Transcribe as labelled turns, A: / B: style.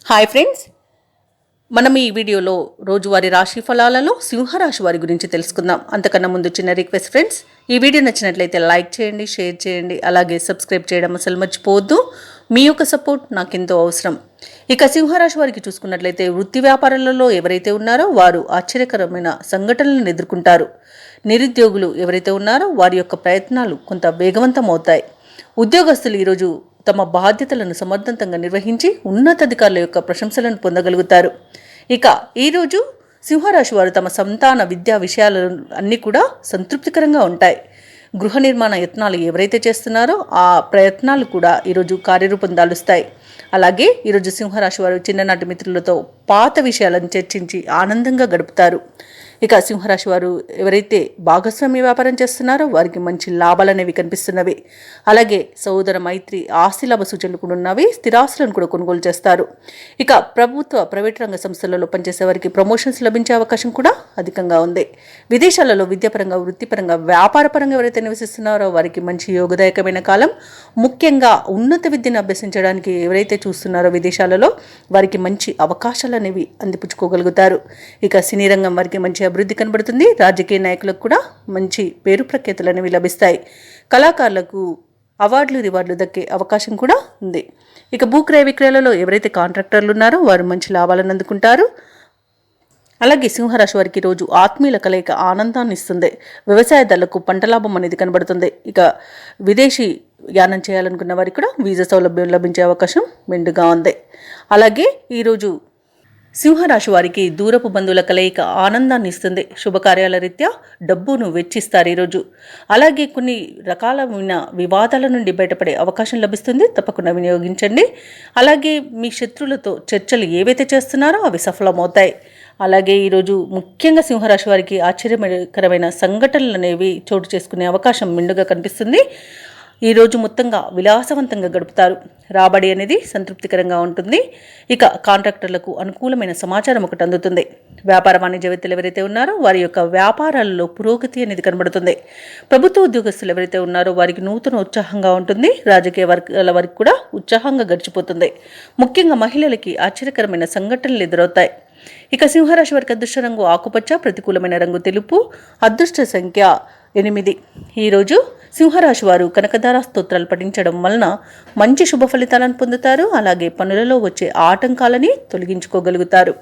A: Hi friends, మనం ఈ వీడియోలో రోజువారీ రాశి ఫలాలలో సింహరాశి వారి గురించి తెలుసుకుందాం. అంతకన్నా ముందు చిన్న రిక్వెస్ట్ ఫ్రెండ్స్, ఈ వీడియో నచ్చినట్లయితే లైక్ చేయండి, షేర్ చేయండి, అలాగే సబ్స్క్రైబ్ చేయడం అసలు మర్చిపోవద్దు. మీ యొక్క సపోర్ట్ నాకెంతో అవసరం. ఇక సింహరాశి వారికి చూసుకున్నట్లయితే వృత్తి వ్యాపారాలలో ఎవరైతే ఉన్నారో వారు ఆశ్చర్యకరమైన సంఘటనలను ఎదుర్కొంటారు. నిరుద్యోగులు ఎవరైతే ఉన్నారో వారి యొక్క ప్రయత్నాలు కొంత వేగవంతం అవుతాయి. ఉద్యోగస్తులు ఈరోజు తమ బాధ్యతలను సమర్థవంతంగా నిర్వహించి ఉన్నతాధికారుల యొక్క ప్రశంసలను పొందగలుగుతారు. ఇక ఈరోజు సింహరాశి వారు తమ సంతాన విద్యా విషయాలు అన్నీ కూడా సంతృప్తికరంగా ఉంటాయి. గృహ నిర్మాణ యత్నాలు ఎవరైతే చేస్తున్నారో ఆ ప్రయత్నాలు కూడా ఈరోజు కార్యరూపం దాలుస్తాయి. అలాగే ఈరోజు సింహరాశి వారు చిన్ననాటి మిత్రులతో పాత విషయాలను చర్చించి ఆనందంగా గడుపుతారు. ఇక సింహరాశి వారు ఎవరైతే భాగస్వామ్య వ్యాపారం చేస్తున్నారో వారికి మంచి లాభాలు అనేవి కనిపిస్తున్నవి. అలాగే సోదర మైత్రి ఆస్తి లాభ సూచనలు కూడా ఉన్నవి. స్థిరాస్తులను కూడా కొనుగోలు చేస్తారు. ఇక ప్రైవేట్ రంగ సంస్థలలో పనిచేసే వారికి ప్రమోషన్స్ లభించే అవకాశం కూడా అధికంగా ఉంది. విదేశాలలో విద్యాపరంగా, వృత్తిపరంగా, వ్యాపారపరంగా ఎవరైతే నివసిస్తున్నారో వారికి మంచి యోగదాయకమైన కాలం. ముఖ్యంగా ఉన్నత విద్యను అభ్యసించడానికి ఎవరైతే చూస్తున్నారో విదేశాలలో వారికి మంచి అవకాశాలు అనేవి అందిపుచ్చుకోగలుగుతారు. ఇక సినీ రంగం వారికి మంచి అభివృద్ధి కనబడుతుంది. రాజకీయ నాయకులకు కూడా మంచి పేరు ప్రఖ్యాతులు అనేవి లభిస్తాయి. కళాకారులకు అవార్డులు, రివార్డులు దక్కే అవకాశం కూడా ఉంది. ఇక భూక్రయ విక్రయాలలో ఎవరైతే కాంట్రాక్టర్లు ఉన్నారో వారు మంచి లాభాలను అందుకుంటారు. అలాగే సింహరాశి వారికి రోజు ఆత్మీయుల కలయిక ఆనందాన్ని ఇస్తుంది. వ్యవసాయదారులకు పంట లాభం అనేది కనబడుతుంది. ఇక విదేశీ యానం చేయాలనుకున్న వారికి కూడా వీసా సౌలభ్యం లభించే అవకాశం మెండుగా ఉంది. అలాగే ఈరోజు సింహరాశి వారికి దూరపు బంధువుల కలయిక ఆనందాన్ని ఇస్తుంది. శుభకార్యాల రీత్యా డబ్బును వెచ్చిస్తారు ఈరోజు. అలాగే కొన్ని రకాలైన వివాదాల నుండి బయటపడే అవకాశం లభిస్తుంది. తప్పకుండా వినియోగించండి. అలాగే మీ శత్రులతో చర్చలు ఏవైతే చేస్తున్నారో అవి సఫలమవుతాయి. అలాగే ఈరోజు ముఖ్యంగా సింహరాశి వారికి ఆశ్చర్యకరమైన సంఘటనలు అనేవి చోటు చేసుకునే అవకాశం మెండుగా కనిపిస్తుంది. ఈరోజు మొత్తంగా విలాసవంతంగా గడుపుతారు. రాబడి అనేది సంతృప్తికరంగా ఉంటుంది. ఇక కాంట్రాక్టర్లకు అనుకూలమైన సమాచారం ఒకటి అందుతుంది. వ్యాపార వాణిజ్యవేత్తలు ఎవరైతే ఉన్నారో వారి యొక్క వ్యాపారాలలో పురోగతి అనేది కనబడుతుంది. ప్రభుత్వ ఉద్యోగస్తులు ఎవరైతే ఉన్నారో వారికి నూతన ఉత్సాహంగా ఉంటుంది. రాజకీయ వర్గాల వారికి కూడా ఉత్సాహంగా గడిచిపోతుంది. ముఖ్యంగా మహిళలకి ఆశ్చర్యకరమైన సంఘటనలు ఎదురవుతాయి. ఇక సింహరాశి వారికి అదృష్ట రంగు ఆకుపచ్చ, ప్రతికూలమైన రంగు తెలుపు, అదృష్ట సంఖ్య 8. ఈరోజు సింహరాశి వారు కనకదార స్తోత్రాలు పఠించడం వలన మంచి శుభ ఫలితాలను పొందుతారు. అలాగే పనులలో వచ్చే ఆటంకాలని తొలగించుకోగలుగుతారు.